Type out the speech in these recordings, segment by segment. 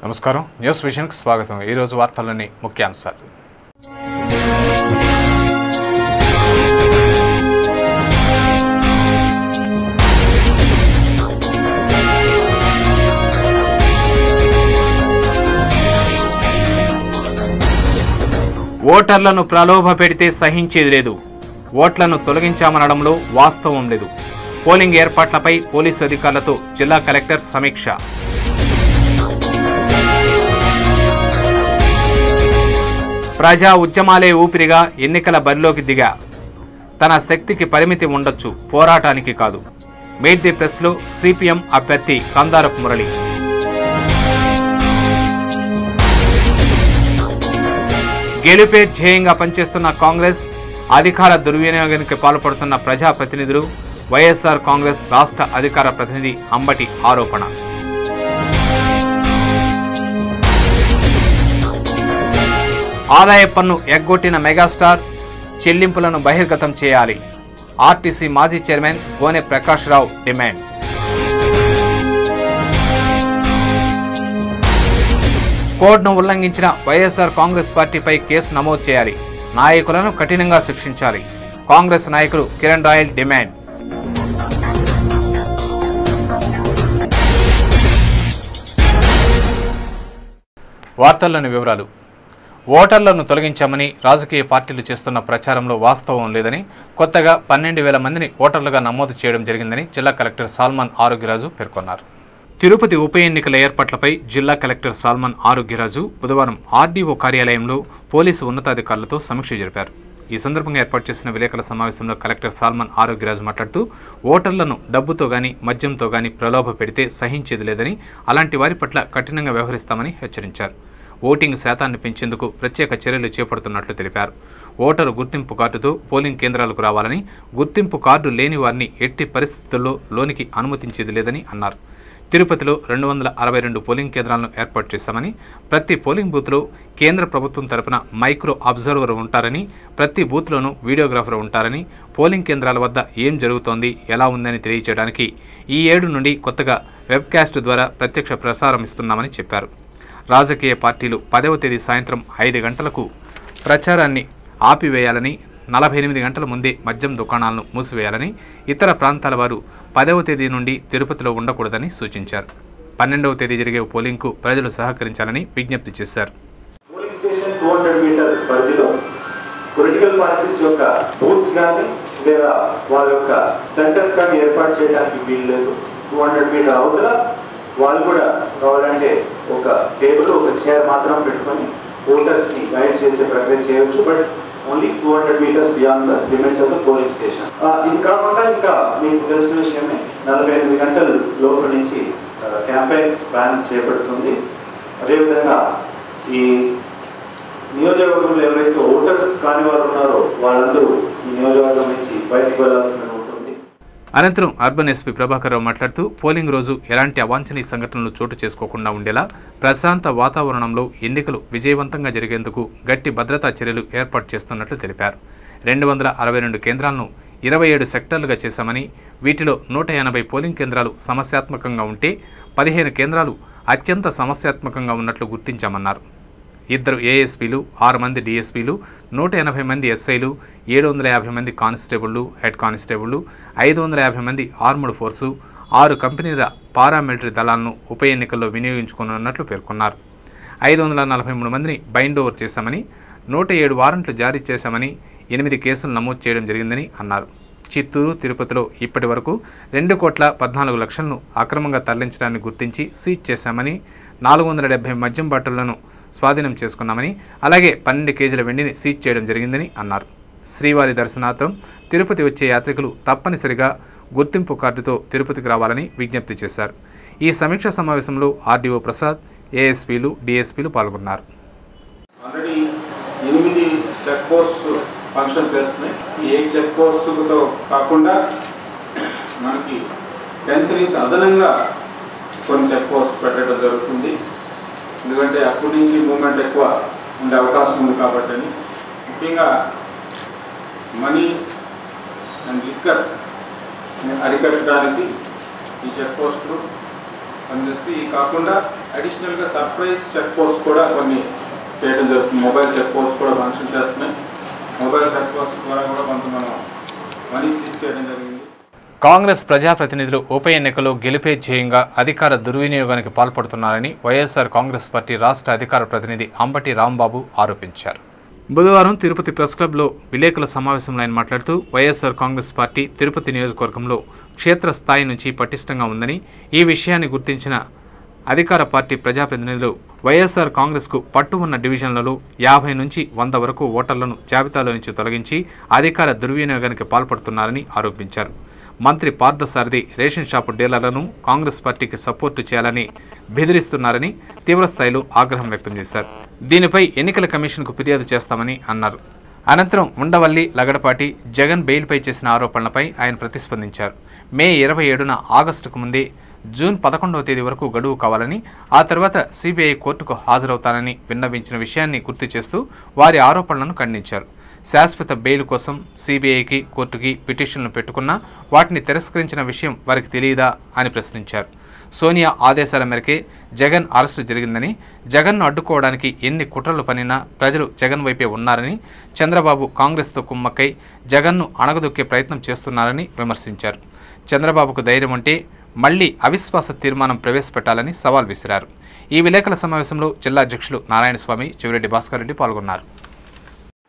నమస్కారం న్యూస్ విజన్కి స్వాగతం। ఈ రోజు వార్తల్లోని ముఖ్యాంశాలు। ఓటర్లను ప్రలోభ పెడితే సహించేది లేదు। ఓట్లను తొలగించామనడంలో వాస్తవం లేదు। పోలింగ్ ఏర్పాట్లపై పోలీసు అధికారులతో జిల్లా కలెక్టర్ సమీక్ష। ప్రజా ఉద్యమాలే ఊపిరిగా ఎన్నికల బరిలోకి దిగా తన శక్తికి పరిమితి ఉండొచ్చు, పోరాటానికి కాదు। మీట్ ది ప్రెస్లో సిపిఎం అభ్యర్థి కందారపు మురళి। గెలుపే ధ్యేయంగా పనిచేస్తున్న కాంగ్రెస్ అధికార దుర్వినియోగానికి పాల్పడుతున్న ప్రజాప్రతినిధులు వైఎస్ఆర్ కాంగ్రెస్ రాష్ట్ర అధికార ప్రతినిధి అంబటి ఆరోపణ। ఆదాయ పన్ను ఎగ్గొట్టిన మెగాస్టార్ చెల్లింపులను బహిర్గతం చేయాలి। ఆర్టీసీ మాజీ చైర్మన్ గోనె ప్రకాష్ రావు డిమాండ్। కోడ్ను ఉల్లంఘించిన వైఎస్ఆర్ కాంగ్రెస్ పార్టీపై కేసు నమోదు చేయాలి। నాయకులను కఠినంగా శిక్షించాలి। కాంగ్రెస్ నాయకులు కిరణ్ రాయల్ డిమాండ్। వార్తల్లోని వివరాలు। ఓటర్లను తొలగించామని రాజకీయ పార్టీలు చేస్తున్న ప్రచారంలో వాస్తవం లేదని, కొత్తగా 12,000 మందిని ఓటర్లుగా నమోదు చేయడం జరిగిందని జిల్లా కలెక్టర్ సాల్మన్ ఆరోగ్యరాజు పేర్కొన్నారు। తిరుపతి ఉప ఎన్నికల ఏర్పాట్లపై జిల్లా కలెక్టర్ సాల్మన్ ఆరోగ్యరాజు బుధవారం ఆర్డీఓ కార్యాలయంలో పోలీసు ఉన్నతాధికారులతో సమీక్ష జరిపారు। ఈ సందర్భంగా ఏర్పాటు చేసిన విలేకరుల సమావేశంలో కలెక్టర్ సాల్మన్ ఆరోగ్యరాజు మాట్లాడుతూ ఓటర్లను డబ్బుతో గాని మద్యంతో గాని ప్రలోభ పెడితే సహించేది లేదని, అలాంటి వారి పట్ల కఠినంగా వ్యవహరిస్తామని హెచ్చరించారు। ఓటింగ్ శాతాన్ని పెంచేందుకు ప్రత్యేక చర్యలు చేపడుతున్నట్లు తెలిపారు। ఓటరు గుర్తింపు కార్డుతో పోలింగ్ కేంద్రాలకు రావాలని, గుర్తింపు కార్డు లేని వారిని ఎట్టి పరిస్థితుల్లో లోనికి అనుమతించేది లేదని అన్నారు। తిరుపతిలో 262 పోలింగ్ కేంద్రాలను ఏర్పాటు చేశామని, ప్రతి పోలింగ్ బూత్లో కేంద్ర ప్రభుత్వం తరపున మైక్రో అబ్జర్వర్ ఉంటారని, ప్రతి బూత్లోనూ వీడియోగ్రాఫర్ ఉంటారని, పోలింగ్ కేంద్రాల వద్ద ఏం జరుగుతోంది, ఎలా ఉందని తెలియజేయడానికి ఈ 7 నుండి కొత్తగా వెబ్కాస్ట్ ద్వారా ప్రత్యక్ష ప్రసారం ఇస్తున్నామని చెప్పారు। రాజకీయ పార్టీలు 10వ తేదీ సాయంత్రం 5 గంటలకు ప్రచారాన్ని ఆపివేయాలని, 48 గంటల ముందే మద్యం దుకాణాలను మూసివేయాలని, ఇతర ప్రాంతాల వారు 10వ తేదీ నుండి తిరుపతిలో ఉండకూడదని సూచించారు। 12వ తేదీ జరిగే పోలింగ్కు ప్రజలు సహకరించాలని విజ్ఞప్తి చేశారు। పోలింగ్ స్టేషన్ 200 మీటర్ పరిధిలో పొలిటికల్ పార్టీస్ యొక్క బూత్స్ కానీ లేదా వాళ్ళ యొక్క సెంటర్స్ కానీ ఏర్పాటు చేయడానికి వీలు లేదు। 200 మీటర్ అవతల వాళ్ళు కూడా కావాలంటే ఒక టేబుల్ ఒక చైర్ మాత్రం పెట్టుకొని ఓటర్స్ని గైడ్ చేసే ప్రక్రియ చేయవచ్చు, but only 200 metres beyond the limits of the polling station. ఇది కాకుండా ఇంకా మీకు తెలిసిన విషయమే 48 గంటల లోపల నుంచి క్యాంపెయిన్స్ ప్లాన్ చేపడుతుంది। అదేవిధంగా ఈ నియోజకవర్గంలో ఎవరైతే ఓటర్స్ కాని వారు ఉన్నారో వాళ్ళందరూ ఈ నియోజకవర్గం నుంచి బయటకు వెళ్లాల్సిన ఉంటుంది। అనంతరం అర్బన్ ఎస్పీ ప్రభాకర్ రావు మాట్లాడుతూ పోలింగ్ రోజు ఎలాంటి అవాంఛనీయ సంఘటనలు చోటు చేసుకోకుండా ఉండేలా ప్రశాంత వాతావరణంలో ఎన్నికలు విజయవంతంగా జరిగేందుకు గట్టి భద్రతా చర్యలు ఏర్పాటు చేస్తున్నట్లు తెలిపారు। 262 కేంద్రాలను 27 సెక్టర్లుగా చేశామని, వీటిలో 180 పోలింగ్ కేంద్రాలు సమస్యాత్మకంగా ఉంటే 15 కేంద్రాలు అత్యంత సమస్యాత్మకంగా ఉన్నట్లు గుర్తించామన్నారు। 2 ఏఎస్పీలు, 6 మంది డీఎస్పీలు, 180 మంది ఎస్ఐలు, 750 మంది కానిస్టేబుళ్లు, హెడ్ కానిస్టేబుళ్లు, 550 మంది ఆర్మడ్ ఫోర్సు, 6 కంపెనీల పారామిలిటరీ దళాలను ఉప ఎన్నికల్లో వినియోగించుకున్నట్లు పేర్కొన్నారు। 543 మందిని బైండ్ ఓవర్ చేశామని, 107 వారెంట్లు జారీ చేశామని, 8 కేసులు నమోదు చేయడం జరిగిందని అన్నారు। చిత్తూరు, తిరుపతిలో ఇప్పటి వరకు 2,14 లక్షలను అక్రమంగా తరలించడాన్ని గుర్తించి సీజ్ చేశామని, 470 మద్యం బాటిళ్లను స్వాధీనం చేసుకున్నామని, అలాగే 12 కేజీల వెండిని సీజ్ చేయడం జరిగిందని అన్నారు। శ్రీవారి దర్శనార్థం తిరుపతి వచ్చే యాత్రికులు తప్పనిసరిగా గుర్తింపు కార్డుతో తిరుపతికి రావాలని విజ్ఞప్తి చేశారు। ఈ సమీక్షా సమావేశంలో ఆర్డీఓ ప్రసాద్, ఏఎస్పీలు, డిఎస్పీలు పాల్గొన్నారు। ఆల్రెడీ 8 చెక్ పోస్ట్ ఫంక్షన్ చేస్తున్నాయి। ఈ 8 చెక్ పోస్టులతో కాకుండా మనకి 10th నుంచి అదనంగా కొన్ని చెక్ పోస్ట్ పెట్టడం జరుగుతుంది, ఎందుకంటే అప్పటి నుంచి మూమెంట్ ఎక్కువ ఉండే అవకాశం ఉంది కాబట్టి। ముఖ్యంగా మనీ అండ్ లిక్కర్ అరికట్టడానికి ఈ చెక్ పోస్టులు పనిచేస్తే, ఈ కాకుండా అడిషనల్గా సర్ప్రైజ్ చెక్ పోస్ట్ కూడా కొన్ని చేయడం జరుగుతుంది. మొబైల్ చెక్ పోస్ట్ కూడా ఫంక్షన్ చేస్తున్నాయి. మొబైల్ చెక్ పోస్ట్ ద్వారా కూడా కొంత మనం మనీ సీజ్ చేయడం జరిగింది. కాంగ్రెస్ ప్రజాప్రతినిధులు ఉప ఎన్నికలో గెలిపే ధ్యేయంగా అధికార దుర్వినియోగానికి పాల్పడుతున్నారని వైఎస్ఆర్ కాంగ్రెస్ పార్టీ రాష్ట్ర అధికార ప్రతినిధి అంబటి రాంబాబు ఆరోపించారు. బుధవారం తిరుపతి ప్రెస్ క్లబ్లో విలేకరుల సమావేశంలో ఆయన మాట్లాడుతూ వైఎస్ఆర్ కాంగ్రెస్ పార్టీ తిరుపతి నియోజకవర్గంలో క్షేత్రస్థాయి నుంచి పటిష్టంగా ఉందని, ఈ విషయాన్ని గుర్తించిన అధికార పార్టీ ప్రజాప్రతినిధులు వైఎస్ఆర్ కాంగ్రెస్కు పట్టు ఉన్న డివిజన్లలో 50 నుంచి 100 వరకు ఓటర్లను జాబితాలో నుంచి తొలగించి అధికార దుర్వినియోగానికి పాల్పడుతున్నారని ఆరోపించారు. మంత్రి పార్థసారథి రేషన్ షాపు డీలర్లను కాంగ్రెస్ పార్టీకి సపోర్టు చేయాలని బెదిరిస్తున్నారని తీవ్రస్థాయిలో ఆగ్రహం వ్యక్తం చేశారు. దీనిపై ఎన్నికల కమిషన్కు ఫిర్యాదు చేస్తామని అన్నారు. అనంతరం ఉండవల్లి, లగడపాటి జగన్ బెయిల్పై చేసిన ఆరోపణలపై ఆయన ప్రతిస్పందించారు. మే 27న ఆగస్టుకు ముందే జూన్ 11వ తేదీ వరకు గడువు కావాలని, ఆ తర్వాత సిబిఐ కోర్టుకు హాజరవుతానని విన్నవించిన విషయాన్ని గుర్తు చేస్తూ వారి ఆరోపణలను ఖండించారు. శాశ్వత బెయిల్ కోసం సిబిఐకి, కోర్టుకి పిటిషన్లు పెట్టుకున్నా వాటిని తిరస్కరించిన విషయం వారికి తెలియదా అని ప్రశ్నించారు. సోనియా ఆదేశాల మేరకే జగన్ అరెస్టు జరిగిందని, జగన్ను అడ్డుకోవడానికి ఎన్ని కుట్రలు పనినా ప్రజలు జగన్ వైపే ఉన్నారని, చంద్రబాబు కాంగ్రెస్తో కుమ్మక్కై జగన్ను అణగదొక్కే ప్రయత్నం చేస్తున్నారని విమర్శించారు. చంద్రబాబుకు ధైర్యం ఉంటే మళ్లీ అవిశ్వాస తీర్మానం ప్రవేశపెట్టాలని సవాల్ విసిరారు. ఈ విలేకరుల సమావేశంలో జిల్లా అధ్యక్షులు నారాయణస్వామి, చివిరెడ్డి భాస్కర్ రెడ్డి పాల్గొన్నారు.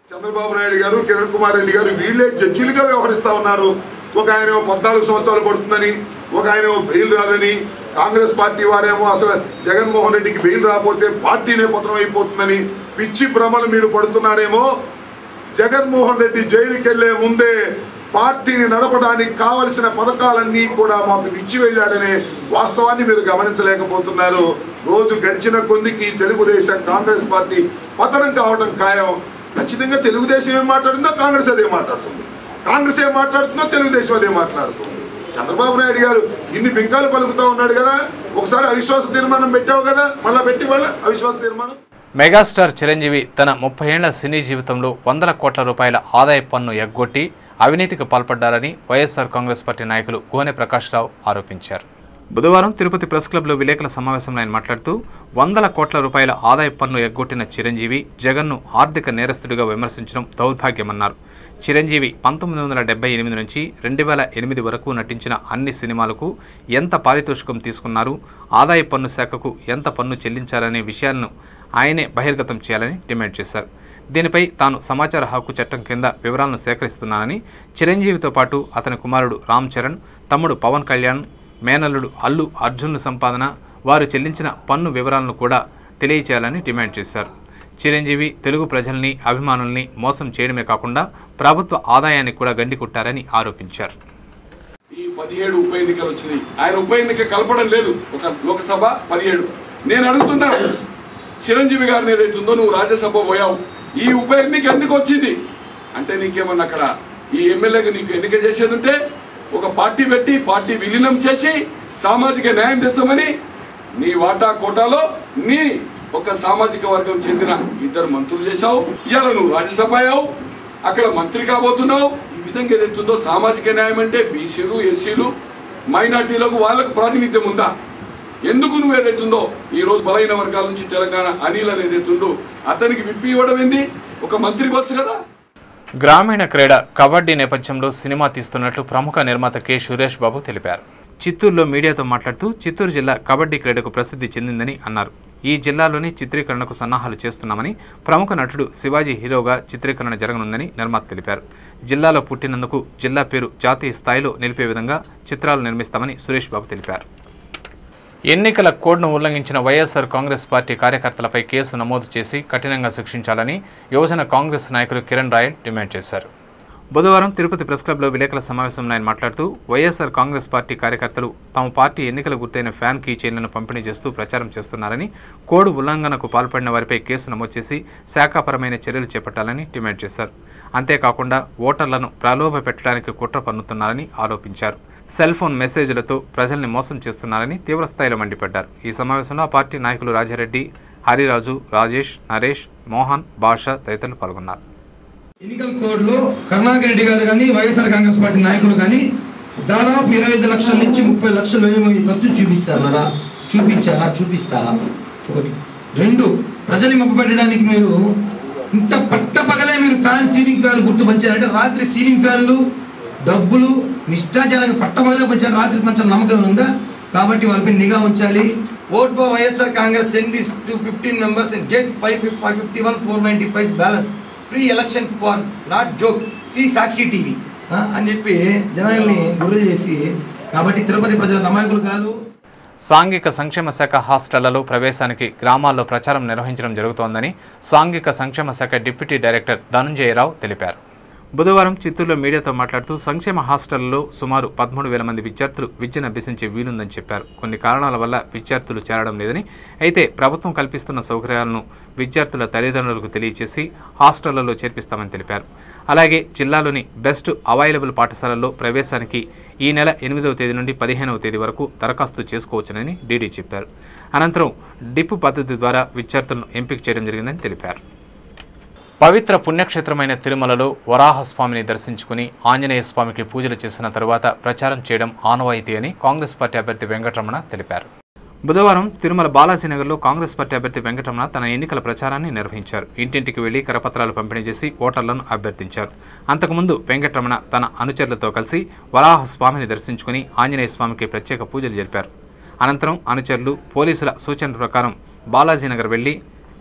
చంద్రబాబు నాయుడు గారు, కిరణ్ కుమార్ రెడ్డి గారు వీళ్ళే జడ్జీలుగా వ్యవహరిస్తూ ఉన్నారు. ఒక ఆయన 14 సంవత్సరాలు పడుతుందని, ఒక ఆయన బెయిల్ రాదని, కాంగ్రెస్ పార్టీ వారేమో అసలు జగన్మోహన్ రెడ్డికి బెయిల్ రాకపోతే పార్టీనే పతనం అయిపోతుందని పిచ్చి భ్రమలు మీరు పడుతున్నారేమో. జగన్మోహన్ రెడ్డి జైలుకి వెళ్లే ముందే పార్టీని నడపడానికి కావలసిన పథకాలన్నీ కూడా మాకు ఇచ్చి వెళ్ళాడనే వాస్తవాన్ని మీరు గమనించలేకపోతున్నారు. రోజు గడిచిన కొద్దికి తెలుగుదేశం కాంగ్రెస్ పార్టీ పతనం కావడం ఖాయం. ఖచ్చితంగా తెలుగుదేశం ఏం మాట్లాడుతుందో కాంగ్రెస్ అదే మాట్లాడుతుంది, కాంగ్రెస్ ఏం మాట్లాడుతుందో తెలుగుదేశం అదే మాట్లాడుతుంది. చంద్రబాబు నాయుడు గారు ఇన్ని బింకాలు పలుకుతూ ఉన్నాడు కదా, ఒకసారి అవిశ్వాస తీర్మానం పెట్టావు కదా, మళ్ళీ పెట్టి వాళ్ళ అవిశ్వాస తీర్మానం. మెగాస్టార్ చిరంజీవి తన 30 ఏళ్ల సినీ జీవితంలో 100 కోట్ల రూపాయల ఆదాయ పన్ను ఎగ్గొట్టి అవినీతికి పాల్పడ్డారని వైఎస్ఆర్ కాంగ్రెస్ పార్టీ నాయకులు గోనె ప్రకాశ్రావు ఆరోపించారు. బుధవారం తిరుపతి ప్రెస్ క్లబ్లో విలేకరుల సమావేశంలో ఆయన మాట్లాడుతూ 100 కోట్ల రూపాయల ఆదాయ పన్ను ఎగ్గొట్టిన చిరంజీవి జగన్ను ఆర్థిక నేరస్తుడిగా విమర్శించడం దౌర్భాగ్యమన్నారు. చిరంజీవి 1978 నుంచి 2008 వరకు నటించిన అన్ని సినిమాలకు ఎంత పారితోషికం తీసుకున్నారు, ఆదాయ పన్ను శాఖకు ఎంత పన్ను చెల్లించాలనే విషయాలను ఆయనే బహిర్గతం చేయాలని డిమాండ్ చేశారు. దీనిపై తాను సమాచార హక్కు చట్టం కింద వివరాలను సేకరిస్తున్నానని, చిరంజీవితో పాటు అతని కుమారుడు రామ్ చరణ్, తమ్ముడు పవన్ కళ్యాణ్, మేనల్లుడు అల్లు అర్జున్ల సంపాదన, వారు చెల్లించిన పన్ను వివరాలను కూడా తెలియచేయాలని డిమాండ్ చేశారు. చిరంజీవి తెలుగు ప్రజల్ని, అభిమానుల్ని మోసం చేయడమే కాకుండా ప్రభుత్వ ఆదాయాన్ని కూడా గండికొట్టారని ఆరోపించారు. ఈ 17 ఉప ఎన్నికలు వచ్చినాయి, ఆయన ఉప ఎన్నిక కలపడం లేదు, ఒక లోకసభ 17. నేను అడుగుతున్నాను, చిరంజీవి గారిని ఏదైతుందో నువ్వు రాజ్యసభ పోయావు, ఈ ఉప ఎన్నిక ఎందుకు వచ్చింది అంటే నీకేమన్నా అక్కడ ఈ ఎమ్మెల్యేగా నీకు ఎన్నిక చేసేది ఉంటే ఒక పార్టీ పెట్టి పార్టీ విలీనం చేసి సామాజిక న్యాయం తెస్తామని నీ వాటా కోటాలో నీ ఒక సామాజిక వర్గం చెందిన 2 మంత్రులు చేశావు. ఇవాళ నువ్వు రాజ్యసభ అయ్యావు, అక్కడ మంత్రి కాబోతున్నావు. ఈ విధంగా ఏదైతుందో సామాజిక న్యాయం అంటే బీసీలు, ఎస్సీలు, మైనార్టీలకు వాళ్ళకు ప్రాతినిధ్యం ఉందా? ఎందుకు నువ్వు ఏదైతుందో ఈరోజు బలైన వర్గాల నుంచి తెలంగాణ అనిల్ అని ఏదైతుందో అతనికి విప్పి ఇవ్వడం ఏంది? ఒక మంత్రికి వచ్చు కదా. గ్రామీణ క్రీడ కబడ్డీ నేపథ్యంలో సినిమా తీస్తున్నట్లు ప్రముఖ నిర్మాత కె సురేష్ బాబు తెలిపారు. చిత్తూరులో మీడియాతో మాట్లాడుతూ చిత్తూరు జిల్లా కబడ్డీ క్రీడకు ప్రసిద్ధి చెందిందని అన్నారు. ఈ జిల్లాలోని చిత్రీకరణకు సన్నాహాలు చేస్తున్నామని, ప్రముఖ నటుడు శివాజీ హీరోగా చిత్రీకరణ జరగనుందని నిర్మాత తెలిపారు. జిల్లాలో పుట్టినందుకు జిల్లా పేరు జాతీయ స్థాయిలో నిలిపే విధంగా చిత్రాలు నిర్మిస్తామని సురేష్ బాబు తెలిపారు. ఎన్నికల కోడ్ను ఉల్లంఘించిన వైఎస్ఆర్ కాంగ్రెస్ పార్టీ కార్యకర్తలపై కేసు నమోదు చేసి కఠినంగా శిక్షించాలని యువజన కాంగ్రెస్ నాయకులు కిరణ్ రాయల్ డిమాండ్ చేశారు. బుధవారం తిరుపతి ప్రెస్ క్లబ్లో విలేకరుల సమావేశంలో ఆయన మాట్లాడుతూ వైఎస్ఆర్ కాంగ్రెస్ పార్టీ కార్యకర్తలు తమ పార్టీ ఎన్నికల గుర్తైన ఫ్యాన్ కీ చైన్లను పంపిణీ చేస్తూ ప్రచారం చేస్తున్నారని, కోడ్ ఉల్లంఘనకు పాల్పడిన వారిపై కేసు నమోదు చేసి శాఖాపరమైన చర్యలు చేపట్టాలని డిమాండ్ చేశారు. అంతేకాకుండా ఓటర్లను ప్రలోభ పెట్టడానికి కుట్ర పన్నుతున్నారని ఆరోపించారు. సెల్ ఫోన్ మెసేజ్లతో ప్రజల్ని మోసం చేస్తున్నారని తీవ్రస్థాయిలో మండిపడ్డారు. ఈ సమావేశంలో ఆ పార్టీ నాయకులు రాజారెడ్డి, హరిరాజు, రాజేష్, నరేష్, మోహన్, భాష తదితరులు పాల్గొన్నారు. ఎన్నికల కోడ్లో కరుణాకర్ రెడ్డి గారు కానీ వైఎస్ఆర్ కాంగ్రెస్ పార్టీ నాయకులు కానీ దాదాపు 25 లక్షల నుంచి 30 లక్షలు ఖర్చు చూపిస్తారా? చూపించారా? చూపిస్తారా? ఒకటి. రెండు, ప్రజల్ని మభ్యపెట్టడానికి మీరు ఇంత పట్టపగలే మీరు సీలింగ్ ఫ్యాన్లు గుర్తు పంచారంటే రాత్రి సీలింగ్ ఫ్యాన్లు డబ్బులు నిష్ఠాచారంగా పట్టపగలే పంచారు. రాత్రి పంచాలి నమ్మకం ఉందా? కాబట్టి వాళ్ళపై నిఘా ఉంచాలి. Vote for YSR Congress, send this to 15 members and get 551,495 balance. Free election for not joke, see Sakshi TV అని చెప్పి జనాల్ని గుర్తు చేసి, కాబట్టి తిరుపతి ప్రజల అమాయకులు కాదు. సాంఘిక సంక్షేమ శాఖ హాస్టళ్లలో ప్రవేశానికి గ్రామాల్లో ప్రచారం నిర్వహించడం జరుగుతోందని సాంఘిక సంక్షేమ శాఖ డిప్యూటీ డైరెక్టర్ ధనుంజయరావు తెలిపారు. బుధవారం చిత్తూరులో మీడియాతో మాట్లాడుతూ సంక్షేమ హాస్టళ్లలో సుమారు 13,000 మంది విద్యార్థులు విద్యను అభ్యసించే వీలుందని చెప్పారు. కొన్ని కారణాల వల్ల విద్యార్థులు చేరడం లేదని, అయితే ప్రభుత్వం కల్పిస్తున్న సౌకర్యాలను విద్యార్థుల తల్లిదండ్రులకు తెలియజేసి హాస్టళ్లలో చేర్పిస్తామని తెలిపారు. అలాగే జిల్లాలోని బెస్ట్ అవైలబుల్ పాఠశాలల్లో ప్రవేశానికి ఈ నెల 8వ తేదీ నుండి 15వ తేదీ వరకు దరఖాస్తు చేసుకోవచ్చునని డీడీ చెప్పారు. అనంతరం డిప్ పద్ధతి ద్వారా విద్యార్థులను ఎంపిక చేయడం జరిగిందని తెలిపారు. పవిత్ర పుణ్యక్షేత్రమైన తిరుమలలో వరాహస్వామిని దర్శించుకుని ఆంజనేయ స్వామికి పూజలు చేసిన తరువాత ప్రచారం చేయడం ఆనవాయితీ అని కాంగ్రెస్ పార్టీ అభ్యర్థి వెంకటరమణ తెలిపారు. బుధవారం తిరుమల బాలాజీనగర్లో కాంగ్రెస్ పార్టీ అభ్యర్థి వెంకటరమణ తన ఎన్నికల ప్రచారాన్ని నిర్వహించారు. ఇంటింటికి వెళ్లి కరపత్రాలు పంపిణీ చేసి ఓటర్లను అభ్యర్థించారు. అంతకుముందు వెంకటరమణ తన అనుచరులతో కలిసి వరాహస్వామిని దర్శించుకుని ఆంజనేయ స్వామికి ప్రత్యేక పూజలు జరిపారు. అనంతరం అనుచరులు పోలీసుల సూచన ప్రకారం బాలాజీనగర్ వెళ్లి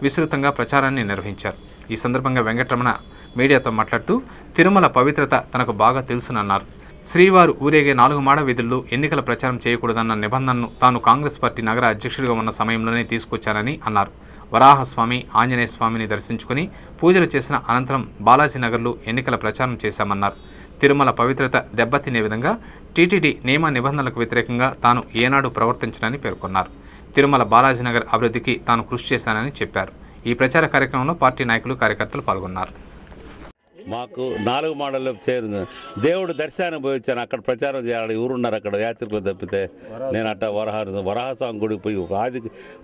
విస్తృతంగా ప్రచారాన్ని నిర్వహించారు. ఈ సందర్భంగా వెంకటరమణ మీడియాతో మాట్లాడుతూ తిరుమల పవిత్రత తనకు బాగా తెలుసునన్నారు. శ్రీవారు ఊరేగే 4 మాడ వీధుల్లో ఎన్నికల ప్రచారం చేయకూడదన్న నిబంధనను తాను కాంగ్రెస్ పార్టీ నగర అధ్యక్షుడిగా ఉన్న సమయంలోనే తీసుకొచ్చానని అన్నారు. వరాహస్వామి, ఆంజనేయ స్వామిని దర్శించుకుని పూజలు చేసిన అనంతరం బాలాజీనగర్లో ఎన్నికల ప్రచారం చేశామన్నారు. తిరుమల పవిత్రత దెబ్బతినే విధంగా టీటీడీ నియమ నిబంధనలకు వ్యతిరేకంగా తాను ఏనాడు ప్రవర్తించనని పేర్కొన్నారు. తిరుమల బాలాజీనగర్ అభివృద్ధికి తాను కృషి చేశానని చెప్పారు. ఈ ప్రచార కార్యక్రమంలో పార్టీ నాయకులు, కార్యకర్తలు పాల్గొన్నారు. మాకు 4 మాడల్లో చేరింది. దేవుడు దర్శనానికి పోయి వచ్చాను. అక్కడ ప్రచారం చేయాలి. ఊరున్నారు అక్కడ యాత్రికులు తప్పితే. నేను అట్ట వరాహస్వామి గుడికి పోయి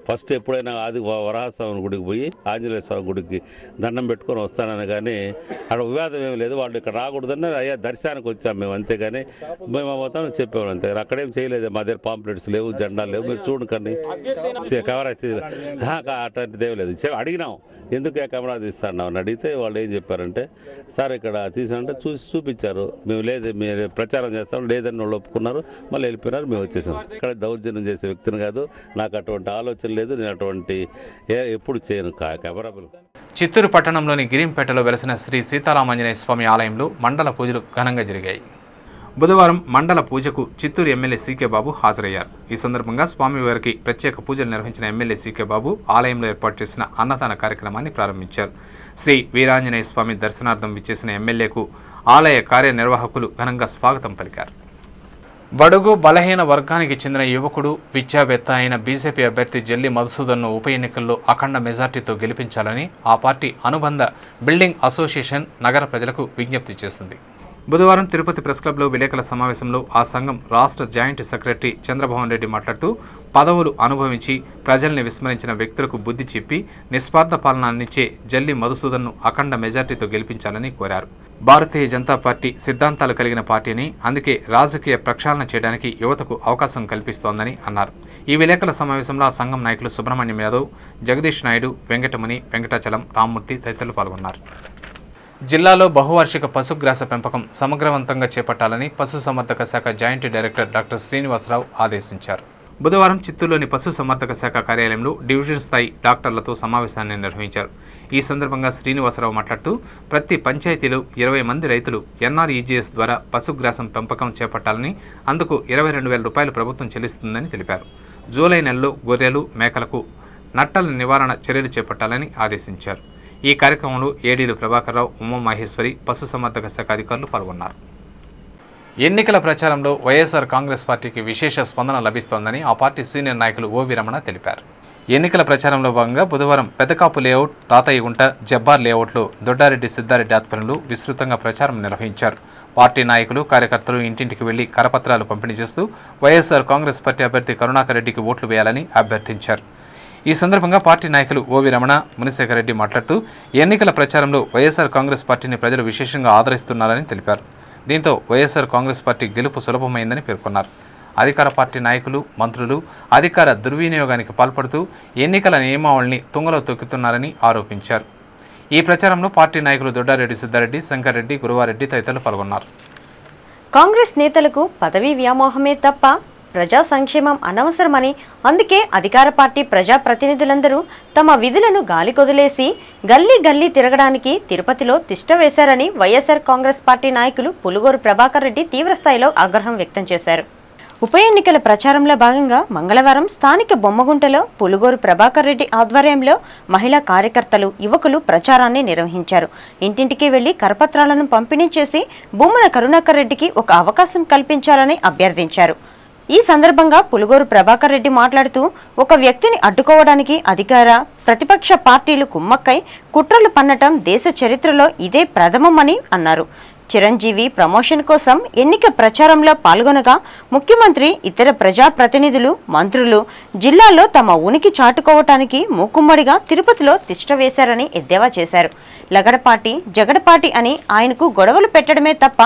ఫస్ట్ ఎప్పుడైనా వరాహస్వామి గుడికి పోయి ఆంజనేయ స్వామి గుడికి దండం పెట్టుకొని వస్తానని, కానీ అక్కడ వివాదం ఏమి లేదు. వాళ్ళు ఇక్కడ రాకూడదని అయ్యా దర్శనానికి వచ్చాము మేము, అంతేగాని మేము పోతామని చెప్పేవాళ్ళు అంతే. అక్కడేం చేయలేదు. మా దగ్గర పాంప్లెట్స్ లేవు, జెండాలు లేవు. మీరు చూడకండి కెమెరా అట్లాంటిది ఏమి లేదు. అడిగినాం ఎందుకు కెమెరా తీస్తాను అని అడిగితే వాళ్ళు ఏం చెప్పారంటే, సార్ ఇక్కడ తీసానంటే చూపించారు. మేము లేదు, మీరు ప్రచారం చేస్తాం లేదని వాళ్ళు ఒప్పుకున్నారు. మళ్ళీ వెళ్ళిపోయినారు. మేము వచ్చేసాం. ఇక్కడ దౌర్జన్యం చేసే వ్యక్తిని కాదు. నాకు అటువంటి ఆలోచన లేదు. నేను అటువంటి ఎప్పుడు చేయను కెమెరా. చిత్తూరు పట్టణంలోని గిరింపేటలో వెలసిన శ్రీ సీతారామాంజనేయ స్వామి ఆలయంలో మండల పూజలు ఘనంగా జరిగాయి. బుధవారం మండల పూజకు చిత్తూరు ఎమ్మెల్యే సీకే బాబు హాజరయ్యారు. ఈ సందర్భంగా స్వామివారికి ప్రత్యేక పూజలు నిర్వహించిన ఎమ్మెల్యే సీకే బాబు ఆలయంలో ఏర్పాటు చేసిన అన్నదాన కార్యక్రమాన్ని ప్రారంభించారు. శ్రీ వీరాంజనేయ స్వామి దర్శనార్థం విచ్చేసిన ఎమ్మెల్యేకు ఆలయ కార్యనిర్వాహకులు ఘనంగా స్వాగతం పలికారు. బడుగు బలహీన వర్గానికి చెందిన యువకుడు, విద్యావేత్త అయిన బీజేపీ అభ్యర్థి జల్లి మధుసూదన్ను ఉప ఎన్నికల్లో అఖండ మెజార్టీతో గెలిపించాలని ఆ పార్టీ అనుబంధ బిల్డింగ్ అసోసియేషన్ నగర ప్రజలకు విజ్ఞప్తి చేసింది. బుధవారం తిరుపతి ప్రెస్ క్లబ్లో విలేకరుల సమావేశంలో ఆ సంఘం రాష్ట్ర జాయింట్ సెక్రటరీ చంద్రభవన్ రెడ్డి మాట్లాడుతూ పదవులు అనుభవించి ప్రజల్ని విస్మరించిన వ్యక్తులకు బుద్ధి చెప్పి నిస్వార్థ పాలన అందించే జల్లి మధుసూదన్ను అఖండ మెజార్టీతో గెలిపించాలని కోరారు. భారతీయ జనతా పార్టీ సిద్ధాంతాలు కలిగిన పార్టీని, అందుకే రాజకీయ ప్రక్షాళన చేయడానికి యువతకు అవకాశం కల్పిస్తోందని అన్నారు. ఈ విలేకరుల సమావేశంలో ఆ సంఘం నాయకులు సుబ్రహ్మణ్యం యాదవ్, జగదీష్ నాయుడు, వెంకటముని, వెంకటాచలం, రామ్మూర్తి తదితరులు పాల్గొన్నారు. జిల్లాలో బహువార్షిక పశుగ్రాస పెంపకం సమగ్రవంతంగా చేపట్టాలని పశుసంవర్ధక శాఖ జాయింట్ డైరెక్టర్ డాక్టర్ శ్రీనివాసరావు ఆదేశించారు. బుధవారం చిత్తూరులోని పశుసంవర్ధక శాఖ కార్యాలయంలో డివిజన్ స్థాయి డాక్టర్లతో సమావేశాన్ని నిర్వహించారు. ఈ సందర్భంగా శ్రీనివాసరావు మాట్లాడుతూ ప్రతి పంచాయతీలో 20 మంది రైతులు ఎన్ఆర్ఈజీఎస్ ద్వారా పశుగ్రాసం పెంపకం చేపట్టాలని, అందుకు 22,000 రూపాయలు ప్రభుత్వం చెల్లిస్తుందని తెలిపారు. జూలై నెలలో గొర్రెలు, మేకలకు నట్టల నివారణ చర్యలు చేపట్టాలని ఆదేశించారు. ఈ కార్యక్రమంలో ఏడీలు ప్రభాకర్రావు, ఉమామహేశ్వరి, పశుసంవర్ధక శాఖ అధికారులు పాల్గొన్నారు. ఎన్నికల ప్రచారంలో వైఎస్ఆర్ కాంగ్రెస్ పార్టీకి విశేష స్పందన లభిస్తోందని ఆ పార్టీ సీనియర్ నాయకులు ఓవి రమణ తెలిపారు. ఎన్నికల ప్రచారంలో భాగంగా బుధవారం పెదకాపు లేఅవుట్, తాతయ్యగుంట, జబ్బార్ లేఅవుట్లో దొడ్డారెడ్డి సిద్ధారెడ్డి ఆధ్వర్యంలో విస్తృతంగా ప్రచారం నిర్వహించారు. పార్టీ నాయకులు, కార్యకర్తలు ఇంటింటికి వెళ్లి కరపత్రాలు పంపిణీ చేస్తూ వైఎస్ఆర్ కాంగ్రెస్ పార్టీ అభ్యర్థి కరుణాకర్ రెడ్డికి ఓట్లు వేయాలని అభ్యర్థించారు. ఈ సందర్భంగా పార్టీ నాయకులు ఓవి రమణ, మునిశేఖర్ రెడ్డి మాట్లాడుతూ ఎన్నికల ప్రచారంలో వైఎస్ఆర్ కాంగ్రెస్ పార్టీని ప్రజలు విశేషంగా ఆదరిస్తున్నారని తెలిపారు. దీంతో వైఎస్ఆర్ కాంగ్రెస్ పార్టీ గెలుపు సులభమైందని పేర్కొన్నారు. అధికార పార్టీ నాయకులు, మంత్రులు అధికార దుర్వినియోగానికి పాల్పడుతూ ఎన్నికల నియమావళిని తుంగలో తొక్కుతున్నారని ఆరోపించారు. ఈ ప్రచారంలో పార్టీ నాయకులు దొడ్డారెడ్డి సిద్ధారెడ్డి, శంకర్ రెడ్డి, గురువారెడ్డి తదితరులు పాల్గొన్నారు. కాంగ్రెస్ నేతలకు పదవీ వ్యామోహమే తప్ప ప్రజా సంక్షేమం అనవసరమని, అందుకే అధికార పార్టీ ప్రజాప్రతినిధులందరూ తమ విధులను గాలికొదిలేసి గల్లీ గల్లీ తిరగడానికి తిరుపతిలో తిష్ట వేశారని వైఎస్ఆర్ కాంగ్రెస్ పార్టీ నాయకులు పులుగోరు ప్రభాకర్ రెడ్డి తీవ్రస్థాయిలో ఆగ్రహం వ్యక్తం చేశారు. ఉప ఎన్నికల ప్రచారంలో భాగంగా మంగళవారం స్థానిక బొమ్మగుంటలో పులుగోరు ప్రభాకర్ రెడ్డి ఆధ్వర్యంలో మహిళా కార్యకర్తలు, యువకులు ప్రచారాన్ని నిర్వహించారు. ఇంటింటికి వెళ్లి కరపత్రాలను పంపిణీ చేసి బొమ్మన కరుణాకర్ రెడ్డికి ఒక అవకాశం కల్పించాలని అభ్యర్థించారు. ఈ సందర్భంగా పులుగోరు ప్రభాకర్ రెడ్డి మాట్లాడుతూ, ఒక వ్యక్తిని అడ్డుకోవడానికి అధికార ప్రతిపక్ష పార్టీలు కుమ్మక్కై కుట్రలు పన్నటం దేశ చరిత్రలో ఇదే ప్రథమమని అన్నారు. చిరంజీవి ప్రమోషన్ కోసం ఎన్నిక ప్రచారంలో పాల్గొనగా ముఖ్యమంత్రి, ఇతర ప్రజాప్రతినిధులు, మంత్రులు జిల్లాలో తమ ఉనికి చాటుకోవటానికి మూకుమ్మడిగా తిరుపతిలో తిష్ట వేశారని ఎద్దేవా చేశారు. లగడపాటి, జగడపాటి అని ఆయనకు గొడవలు పెట్టడమే తప్ప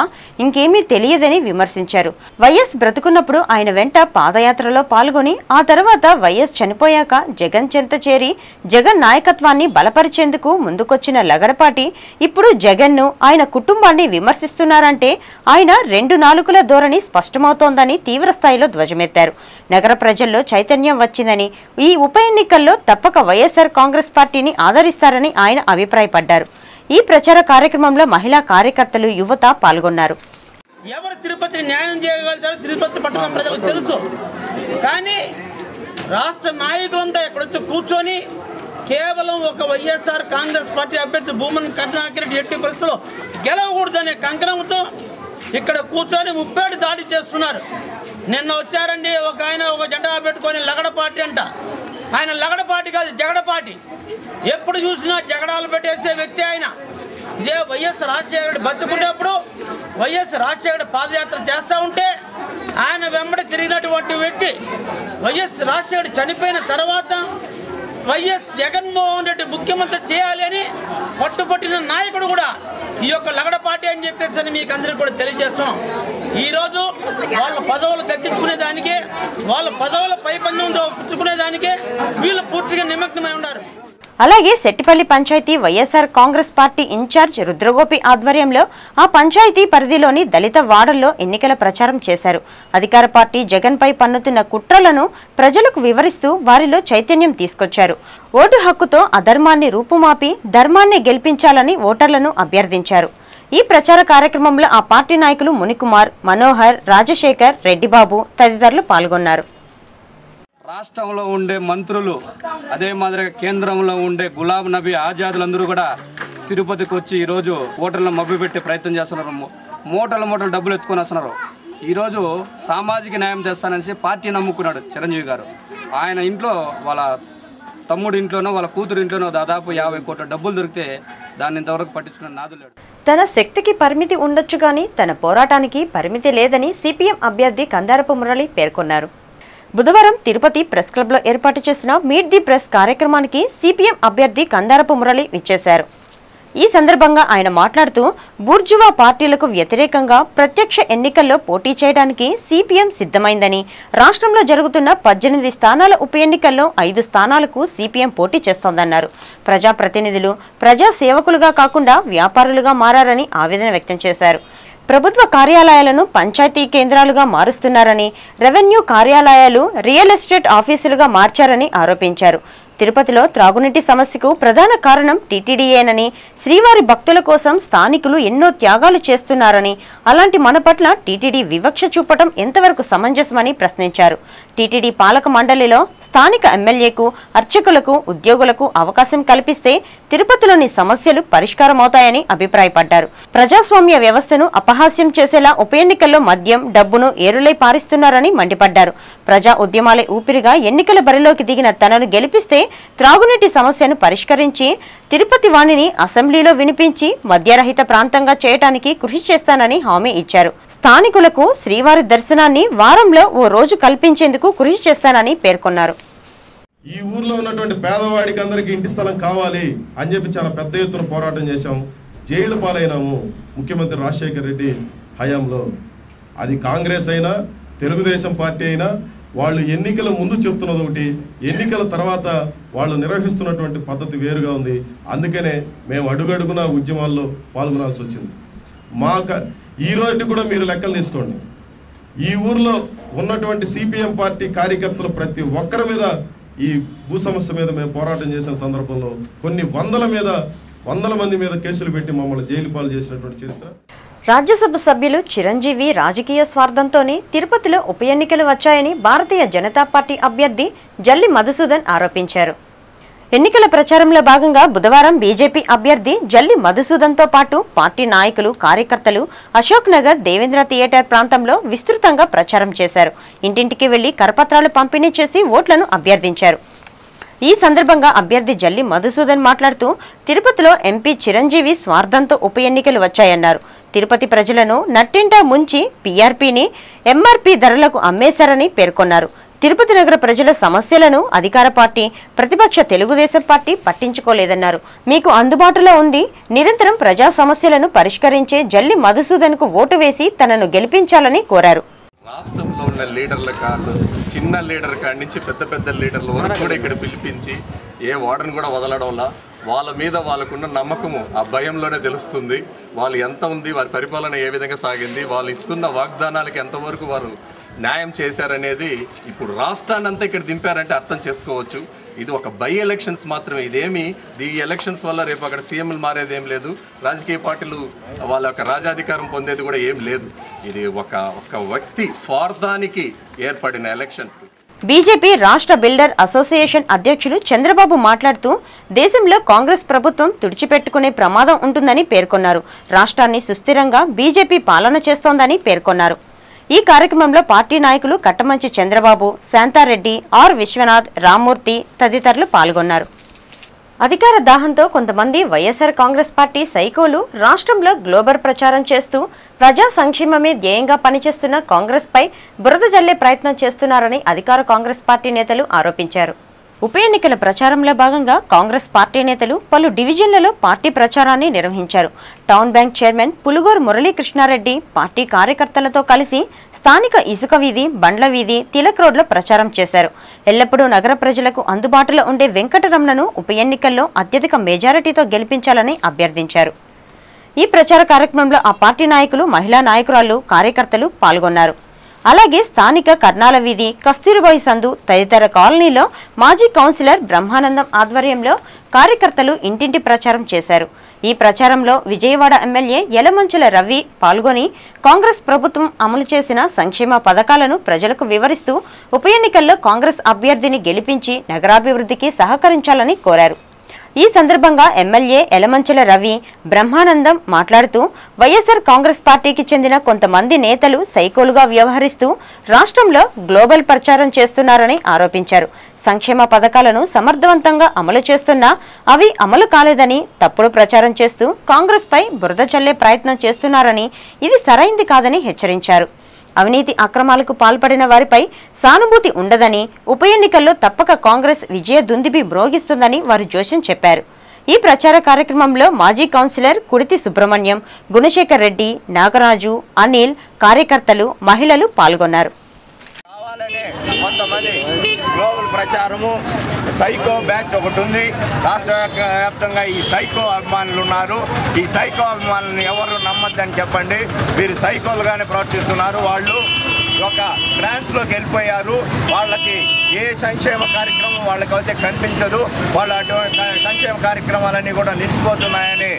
ఇంకేమీ తెలియదని విమర్శించారు. వైఎస్ బ్రతుకున్నప్పుడు ఆయన వెంట పాదయాత్రలో పాల్గొని ఆ తర్వాత వైఎస్ చనిపోయాక జగన్ చెంత చేరి జగన్ నాయకత్వాన్ని బలపరిచేందుకు ముందుకొచ్చిన లగడపాటి ఇప్పుడు జగన్ను, ఆయన కుటుంబాన్ని విమర్శిస్తున్నారంటే ఆయన 2 నాలుకల ధోరణి స్పష్టమవుతోందని తీవ్రస్థాయిలో ధ్వజమెత్తారు. నగర ప్రజల్లో చైతన్యం వచ్చిందని, ఈ ఉప ఎన్నికల్లో తప్పక వైఎస్ఆర్ కాంగ్రెస్ పార్టీని ఆదరిస్తారని ఆయన అభిప్రాయపడ్డారు. ఈ ప్రచార కార్యక్రమంలో మహిళా కార్యకర్తలు, యువత పాల్గొన్నారు. ఎవరు తిరుపతి న్యాయం చేయగలుగుతారో తిరుపతి పట్టణ ప్రజలకు తెలుసు. కానీ రాష్ట్ర నాయకులంతా ఇక్కడొచ్చి కూర్చొని కేవలం ఒక వైఎస్ఆర్ కాంగ్రెస్ పార్టీ అభ్యర్థి భూమన్ కరుణాకర్ రెడ్డి ఎట్టి పరిస్థితుల్లో గెలవకూడదనే కంకణంతో ఇక్కడ కూర్చొని ముప్పేడు దాడి చేస్తున్నారు. నిన్న వచ్చారండి ఒక ఆయన, ఒక జెండా పెట్టుకొని లగడపాటి అంట. ఆయన లగడపాటి కాదు, జగడపాటి. ఎప్పుడు చూసినా జగడాలు పెట్టేసే వ్యక్తి ఆయన. ఇదే వైఎస్ రాజశేఖర రెడ్డి బతుకునేప్పుడు వైఎస్ రాజశేఖర పాదయాత్ర చేస్తూ ఉంటే ఆయన వెంబడి తిరిగినటువంటి వ్యక్తి. వైఎస్ రాజశేఖర చనిపోయిన తర్వాత వైఎస్ జగన్మోహన్ రెడ్డి ముఖ్యమంత్రి చేయాలి అని పట్టుపట్టిన నాయకుడు కూడా ఈ యొక్క లగడపాటి అని చెప్పేసి మీకు అందరికీ కూడా తెలియజేస్తాం. ఈరోజు వాళ్ళ పదవులు దక్కించుకునేదానికే, వాళ్ళ పదవుల పైపందం పుచ్చుకునేదానికే వీళ్ళు పూర్తిగా నిమగ్నమై ఉన్నారు. అలాగే సెట్టిపల్లి పంచాయతీ వైఎస్ఆర్ కాంగ్రెస్ పార్టీ ఇన్ఛార్జ్ రుద్రగోపి ఆధ్వర్యంలో ఆ పంచాయతీ పరిధిలోని దళిత వార్డుల్లో ఎన్నికల ప్రచారం చేశారు. అధికార పార్టీ జగన్ పై పన్నుతున్న కుట్రలను ప్రజలకు వివరిస్తూ వారిలో చైతన్యం తీసుకొచ్చారు. ఓటు హక్కుతో అధర్మాన్ని రూపుమాపి ధర్మాన్ని గెలిపించాలని ఓటర్లను అభ్యర్థించారు. ఈ ప్రచార కార్యక్రమంలో ఆ పార్టీ నాయకులు మునికుమార్, మనోహర్, రాజశేఖర్, రెడ్డిబాబు తదితరులు పాల్గొన్నారు. రాష్ట్రంలో ఉండే మంత్రులు, అదే మాదిరిగా కేంద్రంలో ఉండే గులాం నబీ ఆజాదులందరూ కూడా తిరుపతికి వచ్చి ఈరోజు ఓటర్లను మభ్యపెట్టే ప్రయత్నం చేస్తున్నారు. మూటలు డబ్బులు ఎత్తుకొని వస్తున్నారు. ఈరోజు సామాజిక న్యాయం చేస్తాననేసి పార్టీ నమ్ముకున్నాడు చిరంజీవి గారు. ఆయన ఇంట్లో, వాళ్ళ తమ్ముడి ఇంట్లోనో వాళ్ళ కూతురు ఇంట్లోనో దాదాపు 50 కోట్ల డబ్బులు దొరికితే దాన్ని ఇంతవరకు పట్టించుకున్న నాదు లేడు. తన శక్తికి పరిమితి ఉండొచ్చు కానీ తన పోరాటానికి పరిమితి లేదని సిపిఎం అభ్యర్థి కందారపు మురళి పేర్కొన్నారు. బుధవారం తిరుపతి ప్రెస్ క్లబ్లో ఏర్పాటు చేసిన మీట్ ది ప్రెస్ కార్యక్రమానికి సిపిఎం అభ్యర్థి కందారపు మురళి విచ్చేశారు. ఈ సందర్భంగా ఆయన మాట్లాడుతూ, బూర్జువా పార్టీలకు వ్యతిరేకంగా ప్రత్యక్ష ఎన్నికల్లో పోటీ చేయడానికి సిపిఎం సిద్ధమైందని, రాష్ట్రంలో జరుగుతున్న 18 స్థానాల ఉప ఎన్నికల్లో 5 స్థానాలకు సిపిఎం పోటీ చేస్తోందన్నారు. ప్రజాప్రతినిధులు ప్రజా సేవకులుగా కాకుండా వ్యాపారులుగా మారారని ఆవేదన వ్యక్తం చేశారు. ప్రభుత్వ కార్యాలయాలను పంచాయతీ కేంద్రాలుగా మారుస్తున్నారని, రెవెన్యూ కార్యాలయాలు రియల్ ఎస్టేట్ ఆఫీసులుగా మార్చారని ఆరోపించారు. తిరుపతిలో త్రాగునీటి సమస్యకు ప్రధాన కారణం టీటీడీయేనని, శ్రీవారి భక్తుల కోసం స్థానికులు ఎన్నో త్యాగాలు చేస్తున్నారని, అలాంటి మన పట్ల టీటీడీ వివక్ష చూపటం ఎంతవరకు సమంజసమని ప్రశ్నించారు. టీటీడీ పాలక మండలిలో స్థానిక ఎమ్మెల్యేకు, అర్చకులకు, ఉద్యోగులకు అవకాశం కల్పిస్తే తిరుపతిలోని సమస్యలు పరిష్కారమవుతాయని అభిప్రాయపడ్డారు. ప్రజాస్వామ్య వ్యవస్థను అపహాస్యం చేసేలా ఉప ఎన్నికల్లో మద్యం, డబ్బును ఏరులై పారిస్తున్నారని మండిపడ్డారు. ప్రజా ఉద్యమాలే ఊపిరిగా ఎన్నికల బరిలోకి దిగిన తనను గెలిపిస్తే త్రాగునీటి సమస్యను పరిష్కరించి తిరుపతి వాణిని అసెంబ్లీలో వినిపించి మద్యరహిత ప్రాంతంగా చేయడానికి కృషి చేస్తానని హామీ ఇచ్చారు. స్థానికులకు శ్రీవారి దర్శనాన్ని వారంలో ఓ రోజు కల్పించేందుకు కృషి చేస్తానని పేర్కొన్నారు. ఈ ఊర్లో ఉన్నటువంటి పేదవాడికి అందరికీ ఇంటి స్థలం కావాలి అని చెప్పి చాలా పెద్ద ఎత్తున పోరాటం చేశాం. జైలు పాలైనాము ముఖ్యమంత్రి రాజశేఖర రెడ్డి హయాంలో. అది కాంగ్రెస్ అయినా, తెలుగుదేశం పార్టీ అయినా వాళ్ళు ఎన్నికల ముందు చెప్తున్నది ఒకటి, ఎన్నికల తర్వాత వాళ్ళు నిర్వహిస్తున్నటువంటి పద్ధతి వేరుగా ఉంది. అందుకనే మేము అడుగడుగున ఉద్యమాల్లో పాల్గొనాల్సి వచ్చింది. ఈ రోజు కూడా మీరు లెక్కలు తీసుకోండి, ఈ ఊర్లో ఉన్నటువంటి సిపిఎం పార్టీ కార్యకర్తలు ప్రతి ఒక్కరి మీద ఈ భూ సమస్య మీద మేము పోరాటం చేసిన సందర్భంలో కొన్ని వందల మంది మీద కేసులు పెట్టి మమ్మల్ని జైలు పాలు చేసినటువంటి చరిత్ర. రాజ్యసభ సభ్యులు చిరంజీవి రాజకీయ స్వార్థంతోనే తిరుపతిలో ఉప ఎన్నికలు వచ్చాయని భారతీయ జనతా పార్టీ అభ్యర్థి జల్లి మధుసూదన్ ఆరోపించారు. ఎన్నికల ప్రచారంలో భాగంగా బుధవారం బీజేపీ అభ్యర్థి జల్లి మధుసూదన్తో పాటు పార్టీ నాయకులు, కార్యకర్తలు అశోక్ నగర్, దేవేంద్ర థియేటర్ ప్రాంతంలో విస్తృతంగా ప్రచారం చేశారు. ఇంటింటికి వెళ్లి కరపత్రాలు పంపిణీ చేసి ఓట్లను అభ్యర్థించారు. ఈ సందర్భంగా అభ్యర్థి జల్లి మధుసూదన్ మాట్లాడుతూ తిరుపతిలో ఎంపీ చిరంజీవి స్వార్థంతో ఉప ఎన్నికలు వచ్చాయన్నారు. తిరుపతి ప్రజలను నట్టింటా ముంచి పీఆర్పీని ఎంఆర్పీ ధరలకు అమ్మేశారని పేర్కొన్నారు. తిరుపతి నగర ప్రజల సమస్యలను అధికార పార్టీ, ప్రతిపక్ష తెలుగుదేశం పార్టీ పట్టించుకోలేదన్నారు. మీకు అందుబాటులో ఉండి నిరంతరం ప్రజా సమస్యలను పరిష్కరించే జల్లి మధుసూదన్కు ఓటు వేసి తనను గెలిపించాలని కోరారు. రాష్ట్రంలో ఉన్న లీడర్ల కాదు, చిన్న లీడర్ కాడి నుంచి పెద్ద లీడర్ల వరకు కూడా ఇక్కడ పిలిపించి ఏ వార్డును కూడా వదలడంలా వాళ్ళ మీద వాళ్ళకున్న నమ్మకము ఆ భయంలోనే తెలుస్తుంది. వాళ్ళు ఎంత ఉంది, వారి పరిపాలన ఏ విధంగా సాగింది, వాళ్ళు ఇస్తున్న వాగ్దానాలకు ఎంతవరకు వారు న్యాయం చేశారనేది ఇప్పుడు రాష్ట్రాన్ని అంతా ఇక్కడ దింపారంటే అర్థం చేసుకోవచ్చు. ఇది ఒక బై ఎలక్షన్స్ మాత్రమే. ఇదేమి ఈ ఎలక్షన్స్ వల్ల రేపు అక్కడ సీఎంలు మారేది ఏం లేదు, రాజకీయ పార్టీలు వాళ్ళ యొక్క రాజాధికారం పొందేది కూడా ఏం లేదు. ఇది ఒక వ్యక్తి స్వార్థానికి ఏర్పడిన ఎలక్షన్స్. బీజేపీ రాష్ట్ర బిల్డర్ అసోసియేషన్ అధ్యక్షులు చంద్రబాబు మాట్లాడుతూ దేశంలో కాంగ్రెస్ ప్రభుత్వం తుడిచిపెట్టుకునే ప్రమాదం ఉంటుందని పేర్కొన్నారు. రాష్ట్రాన్ని సుస్థిరంగా బీజేపీ పాలన చేస్తోందని పేర్కొన్నారు. ఈ కార్యక్రమంలో పార్టీ నాయకులు కట్టమంచి చంద్రబాబు, శాంతారెడ్డి, ఆర్ విశ్వనాథ్, రామ్మూర్తి తదితరులు పాల్గొన్నారు. అధికార దాహంతో కొంతమంది వైఎస్ఆర్ కాంగ్రెస్ పార్టీ సైకోలు రాష్ట్రంలో గ్లోబల్ ప్రచారం చేస్తూ ప్రజా సంక్షేమమే ధ్యేయంగా పనిచేస్తున్న కాంగ్రెస్ పై బురద జల్లే ప్రయత్నం చేస్తున్నారని అధికార కాంగ్రెస్ పార్టీ నేతలు ఆరోపించారు. ఉప ఎన్నికల ప్రచారంలో భాగంగా కాంగ్రెస్ పార్టీ నేతలు పలు డివిజన్లలో పార్టీ ప్రచారాన్ని నిర్వహించారు. Town bank chairman Puluguru Muralikrishna Reddy party కార్యకర్తలతో కలిసి స్థానిక ఇసుక వీధి, బండ్ల వీధి, తిలక్ రోడ్లో ప్రచారం చేశారు. ఎల్లప్పుడూ నగర ప్రజలకు అందుబాటులో ఉండే వెంకటరమణను ఉప ఎన్నికల్లో అత్యధిక మెజారిటీతో గెలిపించాలని అభ్యర్థించారు. ఈ ప్రచార కార్యక్రమంలో ఆ పార్టీ నాయకులు, మహిళా నాయకురాలు, కార్యకర్తలు పాల్గొన్నారు. అలాగే స్థానిక కర్నాల వీధి, కస్తూరిబాయి సందు తదితర కాలనీలో మాజీ కౌన్సిలర్ బ్రహ్మానందం ఆధ్వర్యంలో కార్యకర్తలు ఇంటింటి ప్రచారం చేశారు. ఈ ప్రచారంలో విజయవాడ ఎమ్మెల్యే యలమంచుల రవి పాల్గొని కాంగ్రెస్ ప్రభుత్వం అమలు చేసిన సంక్షేమ పథకాలను ప్రజలకు వివరిస్తూ ఉప ఎన్నికల్లో కాంగ్రెస్ అభ్యర్థిని గెలిపించి నగరాభివృద్ధికి సహకరించాలని కోరారు. ఈ సందర్భంగా ఎమ్మెల్యే యలమంచుల రవి, బ్రహ్మానందం మాట్లాడుతూ వైఎస్ఆర్ కాంగ్రెస్ పార్టీకి చెందిన కొంతమంది నేతలు సైకోలుగా వ్యవహరిస్తూ రాష్ట్రంలో గ్లోబల్ ప్రచారం చేస్తున్నారని ఆరోపించారు. సంక్షేమ పథకాలను సమర్థవంతంగా అమలు చేస్తున్నా అవి అమలు కాలేదని తప్పుడు ప్రచారం చేస్తూ కాంగ్రెస్ పై బురద చల్లే ప్రయత్నం చేస్తున్నారని, ఇది సరైంది కాదని హెచ్చరించారు. అవినీతి అక్రమాలకు పాల్పడిన వారిపై సానుభూతి ఉండదని, ఉప ఎన్నికల్లో తప్పక కాంగ్రెస్ విజయ దుందిబి మ్రోగిస్తుందని వారు జోషన్ చెప్పారు. ఈ ప్రచార కార్యక్రమంలో మాజీ కౌన్సిలర్ కుడితి సుబ్రహ్మణ్యం, గుణశేఖర్ రెడ్డి, నాగరాజు, అనిల్, కార్యకర్తలు, మహిళలు పాల్గొన్నారు. కొంతమంది గ్లోబల్ ప్రచారము సైకో బ్యాచ్ ఒకటి ఉంది. రాష్ట్ర వ్యాప్తంగా ఈ సైకో అభిమానులు ఉన్నారు. ఈ సైకో అభిమానులను ఎవరు నమ్మద్దని చెప్పండి. వీరు సైకోలుగానే ప్రవర్తిస్తున్నారు. వాళ్ళు ఒక ట్రాన్స్లోకి వెళ్ళిపోయారు. వాళ్ళకి ఏ సంక్షేమ కార్యక్రమం వాళ్ళకైతే కనిపించదు. వాళ్ళ సంక్షేమ కార్యక్రమాలన్నీ కూడా నిలిచిపోతున్నాయని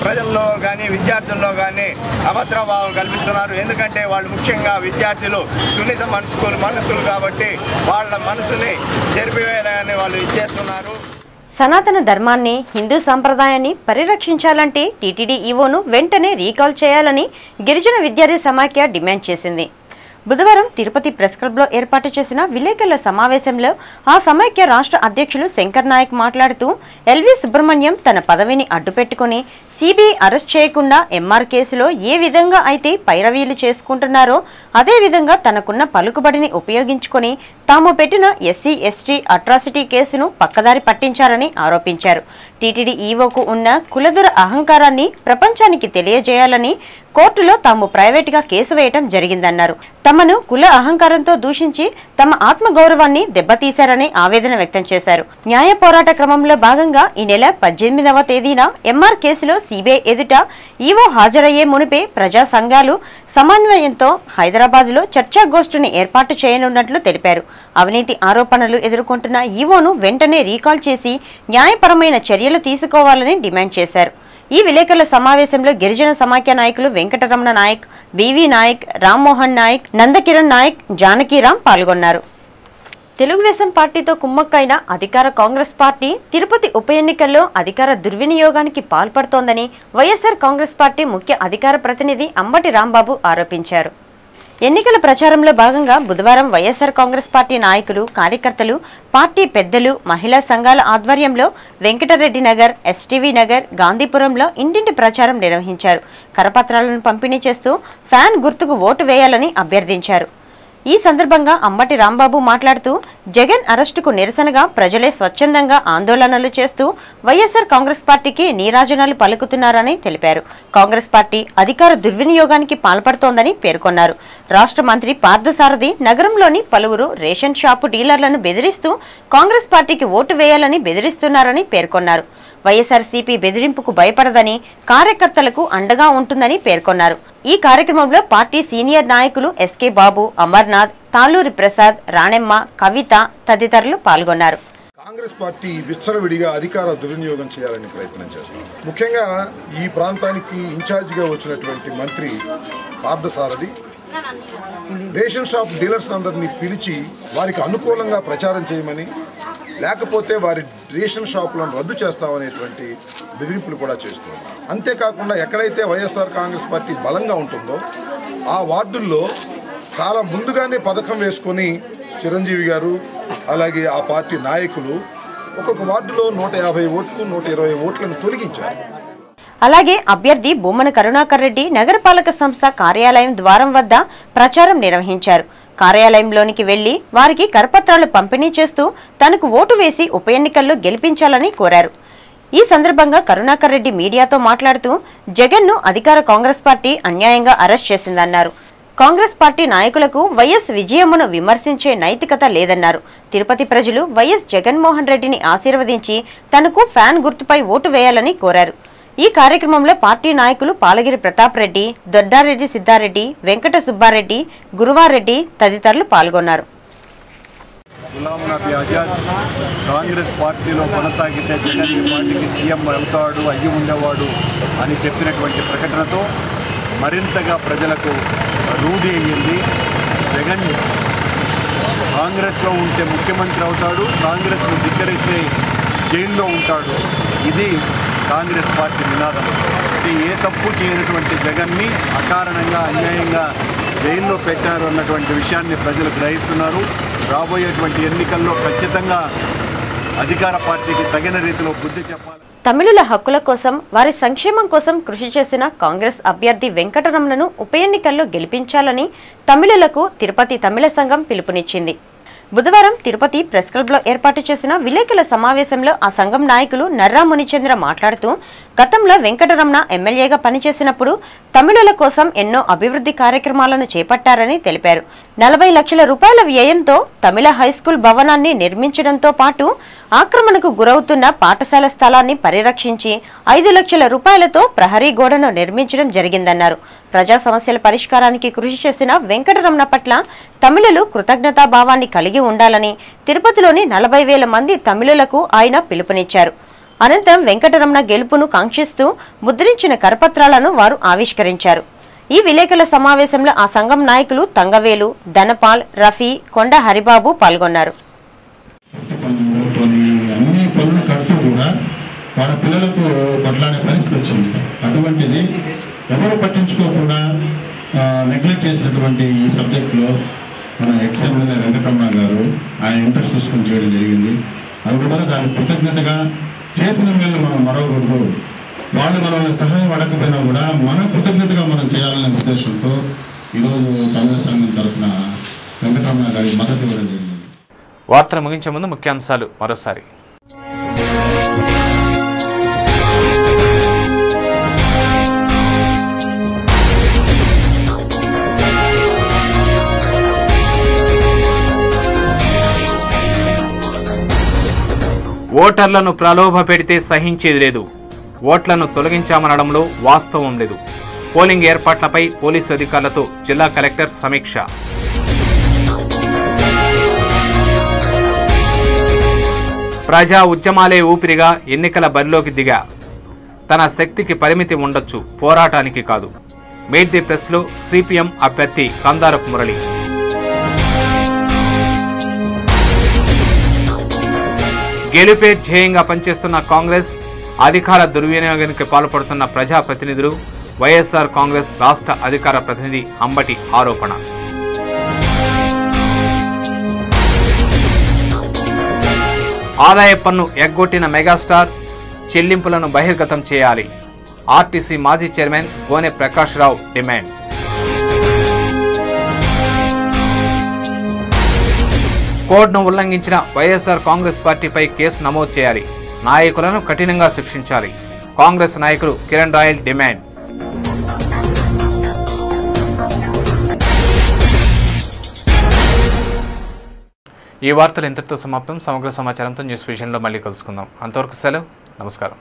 ప్రజల్లో కానీ విద్యార్థుల్లో కానీ అభద్రభావం కల్పిస్తున్నారు. ఎందుకంటే వాళ్ళు ముఖ్యంగా విద్యార్థులు సున్నిత మనసులు కాబట్టి వాళ్ళ మనసుని చెరిపివేయాలని వాళ్ళు ఇచ్చేస్తున్నారు. సనాతన ధర్మాన్ని, హిందూ సంప్రదాయాన్ని పరిరక్షించాలంటే టీటీడీ ఈవోను వెంటనే రీకాల్ చేయాలని గిరిజన విద్యార్థి సమాఖ్య డిమాండ్ చేసింది. బుధవారం తిరుపతి ప్రెస్ క్లబ్లో ఏర్పాటు చేసిన విలేకరుల సమావేశంలో ఆ సమైక్య రాష్ట్ర అధ్యక్షులు శంకర్ నాయక్ మాట్లాడుతూ ఎల్వి సుబ్రహ్మణ్యం తన పదవిని అడ్డుపెట్టుకుని సిబిఐ అరెస్ట్ చేయకుండా ఎంఆర్ కేసులో ఏ విధంగా అయితే పైరవీలు చేసుకుంటున్నారో అదేవిధంగా తనకున్న పలుకుబడిని ఉపయోగించుకొని తాము పెట్టిన ఎస్సీ ఎస్టీ అట్రాసిటీ కేసును పక్కదారి పట్టించారని ఆరోపించారు. టీటీడీ ఈవోకు ఉన్న కులదుర అహంకారాన్ని ప్రపంచానికి తెలియజేయాలని కోర్టులో తాము ప్రైవేటుగా కేసు వేయటం జరిగిందన్నారు. తమను కుల అహంకారంతో దూషించి తమ ఆత్మగౌరవాన్ని దెబ్బతీశారని ఆవేదన వ్యక్తం చేశారు. న్యాయ పోరాట క్రమంలో భాగంగా ఈ నెల 18వ తేదీన ఎంఆర్ కేసులో సిబిఐ ఎదుట ఈవో హాజరయ్యే మునిపే ప్రజా సంఘాలు సమన్వయంతో హైదరాబాద్లో చర్చాగోష్ఠిని ఏర్పాటు చేయనున్నట్లు తెలిపారు. అవినీతి ఆరోపణలు ఎదుర్కొంటున్న ఈవోను వెంటనే రీకాల్ చేసి న్యాయపరమైన చర్యలు తీసుకోవాలని డిమాండ్ చేశారు. ఈ విలేకరుల సమావేశంలో గిరిజన సమాఖ్య నాయకులు వెంకటరమణ నాయక్, బివి నాయక్, రామ్మోహన్ నాయక్, నందకిరణ్ నాయక్, జానకీరామ్ పాల్గొన్నారు. తెలుగుదేశం పార్టీతో కుమ్మక్కైన అధికార కాంగ్రెస్ పార్టీ తిరుపతి ఉప ఎన్నికల్లో అధికార దుర్వినియోగానికి పాల్పడుతోందని వైఎస్ఆర్ కాంగ్రెస్ పార్టీ ముఖ్య అధికార ప్రతినిధి అంబటి రాంబాబు ఆరోపించారు. ఎన్నికల ప్రచారంలో భాగంగా బుధవారం వైఎస్ఆర్ కాంగ్రెస్ పార్టీ నాయకులు, కార్యకర్తలు, పార్టీ పెద్దలు, మహిళా సంఘాల ఆధ్వర్యంలో వెంకటరెడ్డి నగర్, ఎస్టీవీ నగర్, గాంధీపురంలో ఇంటింటి ప్రచారం నిర్వహించారు. కరపత్రాలను పంపిణీ చేస్తూ ఫ్యాన్ గుర్తుకు ఓటు వేయాలని అభ్యర్థించారు. ఈ సందర్భంగా అంబటి రాంబాబు మాట్లాడుతూ జగన్ అరెస్టుకు నిరసనగా ప్రజలే స్వచ్ఛందంగా ఆందోళనలు చేస్తూ వైఎస్ఆర్ కాంగ్రెస్ పార్టీకి నీరాజనాలు పలుకుతున్నారని తెలిపారు. కాంగ్రెస్ పార్టీ అధికార దుర్వినియోగానికి పాల్పడుతోందని పేర్కొన్నారు. రాష్ట్ర మంత్రి పార్థసారథి నగరంలోని పలువురు రేషన్ షాపు డీలర్లను బెదిరిస్తూ కాంగ్రెస్ పార్టీకి ఓటు వేయాలని బెదిరిస్తున్నారని పేర్కొన్నారు. వైఎస్ఆర్సీపీ బెదిరింపుకు భయపడదని, కార్యకర్తలకు అండగా ఉంటుందని పేర్కొన్నారు. ఈ కార్యక్రమంలో పార్టీ సీనియర్ నాయకులు ఎస్కే బాబు, అమర్నాథ్, తాళూరి ప్రసాద్, రాణెమ్మ, కవిత తదితరులు పాల్గొన్నారు. కాంగ్రెస్ పార్టీ విచ్చలవిడిగా అధికార దుర్వినియోగం చేయాలని ప్రయత్నం చేస్తారు. ముఖ్యంగా ఈ ప్రాంతానికి ఇన్ఛార్జిగా వచ్చినటువంటి మంత్రి పార్థసారథి రేషన్ షాప్ డీలర్స్ అందరినీ పిలిచి వారికి అనుకూలంగా ప్రచారం చేయమని, లేకపోతే వారి రేషన్ షాపులను రద్దు చేస్తామనేటువంటి బెదిరింపులు కూడా చేస్తున్నారు. అంతేకాకుండా ఎక్కడైతే వైఎస్ఆర్ కాంగ్రెస్ పార్టీ బలంగా ఉంటుందో ఆ వార్డుల్లో చాలా ముందుగానే పథకం వేసుకొని చిరంజీవి గారు అలాగే ఆ పార్టీ నాయకులు ఒక్కొక్క వార్డులో 150 ఓట్లు 120 ఓట్లను తొలగించారు. అలాగే అభ్యర్థి బొమ్మన కరుణాకర్ రెడ్డి నగరపాలక సంస్థ కార్యాలయం ద్వారం వద్ద ప్రచారం నిర్వహించారు. కార్యాలయంలోనికి వెళ్లి వారికి కరపత్రాలు పంపిణీ చేస్తూ తనకు ఓటు వేసి ఉప ఎన్నికల్లో గెలిపించాలని కోరారు. ఈ సందర్భంగా కరుణాకర్ రెడ్డి మీడియాతో మాట్లాడుతూ జగన్ను అధికార కాంగ్రెస్ పార్టీ అన్యాయంగా అరెస్ట్ చేసిందన్నారు. కాంగ్రెస్ పార్టీ నాయకులకు వైఎస్ విజయమ్మను విమర్శించే నైతికత లేదన్నారు. తిరుపతి ప్రజలు వైఎస్ జగన్మోహన్ రెడ్డిని ఆశీర్వదించి తనకు ఫ్యాన్ గుర్తుపై ఓటు వేయాలని కోరారు. ఈ కార్యక్రమంలో పార్టీ నాయకులు పాలగిరి ప్రతాప్ రెడ్డి, దొడ్డారెడ్డి సిద్ధారెడ్డి, వెంకట సుబ్బారెడ్డి, గురువారెడ్డి తదితరులు పాల్గొన్నారు. గులాం నబీ ఆజాద్ కాంగ్రెస్ పార్టీలో కొనసాగితే జగన్ ఈ పార్టీకి సీఎం అవుతాడు, అయ్యి ఉండేవాడు అని చెప్పినటువంటి ప్రకటనతో మరింతగా ప్రజలకు రూఢి అయ్యింది. జగన్ కాంగ్రెస్లో ఉంటే ముఖ్యమంత్రి అవుతాడు, కాంగ్రెస్ను ధిక్కరిస్తే జైల్లో ఉంటాడు. ఇది కాంగ్రెస్ పార్టీ నినాదం. ఏ తప్పు చేయనటువంటి జగన్ని అకారణంగా అన్యాయంగా జైల్లో పెట్టారు అన్నటువంటి విషయాన్ని ప్రజలు గ్రహిస్తున్నారు. రాబోయేటువంటి ఎన్నికల్లో ఖచ్చితంగా అధికార పార్టీకి తగిన రీతిలో బుద్ధి చెప్పాలి. తమిళుల హక్కుల కోసం, వారి సంక్షేమం కోసం కృషి చేసిన కాంగ్రెస్ అభ్యర్థి వెంకటరమణను ఉప ఎన్నికల్లో గెలిపించాలని తమిళులకు తిరుపతి తమిళ సంఘం పిలుపునిచ్చింది. బుధవారం తిరుపతి ప్రెస్ క్లబ్లో ఏర్పాటు చేసిన విలేకరుల సమావేశంలో ఆ సంఘం నాయకులు నర్రా మునిచంద్ర మాట్లాడుతూ గతంలో వెంకటరమణ ఎమ్మెల్యేగా పనిచేసినప్పుడు తమిళుల కోసం ఎన్నో అభివృద్ధి కార్యక్రమాలను చేపట్టారని తెలిపారు. 40 లక్షల రూపాయల వ్యయంతో తమిళ హైస్కూల్ భవనాన్ని నిర్మించడంతో పాటు ఆక్రమణకు గురవుతున్న పాఠశాల స్థలాన్ని పరిరక్షించి 5 లక్షల రూపాయలతో ప్రహరీ గోడను నిర్మించడం జరిగిందన్నారు. ప్రజా సమస్యల పరిష్కారానికి కృషి చేసిన వెంకటరమణ పట్ల తమిళులు కృతజ్ఞతాభావాన్ని కలిగి ఉండాలని తిరుపతిలోని 40,000 మంది తమిళులకు ఆయన పిలుపునిచ్చారు. అనంతరం వెంకటరమణ గెలుపును కాంక్షిస్తూ ముద్రించిన కరపత్రాలను వారు ఆవిష్కరించారు. ఈ విలేకరుల సమావేశంలో ఆ సంఘం నాయకులు తంగవేలు, ధనపాల్, రఫీ, కొండ హరిబాబు పాల్గొన్నారు. అన్ని పనులు కడుతూ కూడా వాళ్ళ పిల్లలకు కొట్లాడే పరిస్థితి వచ్చింది. అటువంటిది ఎవరు పట్టించుకోకుండా నెగ్లెక్ట్ చేసినటువంటి ఈ సబ్జెక్టులో మన ఎక్స్ఎమ్మెల్యే వెంకటరమణ గారు ఆయన ఇంట్రెస్ట్ తీసుకుని చేయడం జరిగింది. అందువల్ల దానికి కృతజ్ఞతగా చేసిన మేలు మనం మరవకూడదు. వాళ్ళు మనల్ని సహాయం అడగకపోయినా కూడా మన కృతజ్ఞతగా మనం చేయాలనే ఉద్దేశంతో ఈరోజు తమిళ సంఘం తరఫున వెంకటరమణ గారికి మద్దతు ఇవ్వడం జరిగింది. వార్తలు ముగించే ముందు ముఖ్యాంశాలు మరోసారి. ఓటర్లను ప్రలోభ పెడితే సహించేది లేదు. ఓట్లను తొలగించామనడంలో వాస్తవం లేదు. పోలింగ్ ఏర్పాట్లపై పోలీసు అధికారులతో జిల్లా కలెక్టర్ సమీక్ష. ప్రజా ఉద్యమాలే ఊపిరిగా ఎన్నికల బరిలోకి దిగా. తన శక్తికి పరిమితి ఉండొచ్చు, పోరాటానికి కాదు. మీట్ ది ప్రెస్లో సిపిఎం అభ్యర్థి కందారపు మురళి. గెలుపే ధ్యేయంగా పనిచేస్తున్న కాంగ్రెస్, అధికార దుర్వినియోగానికి పాల్పడుతున్న ప్రజాప్రతినిధులు, వైఎస్ఆర్ కాంగ్రెస్ రాష్ట్ర అధికార ప్రతినిధి అంబటి ఆరోపణ. ఆదాయ పన్ను ఎగ్గొట్టిన మెగాస్టార్, చెల్లింపులను బహిర్గతం చేయాలి. ఆర్టీసీ మాజీ చైర్మన్ గోనె ప్రకాష్ రావు డిమాండ్. కోడ్ను ఉల్లంఘించిన వైఎస్ఆర్ కాంగ్రెస్ పార్టీపై కేసు నమోదు చేయాలి. నాయకులను కఠినంగా శిక్షించాలి. కాంగ్రెస్ నాయకులు కిరణ్ రాయల్ డిమాండ్. ఈ వార్తలు ఇంతటితో సమాప్తం. సమగ్ర సమాచారంతో న్యూస్ విజన్లో మళ్ళీ కలుసుకుందాం. అంతవరకు సెలవు. నమస్కారం.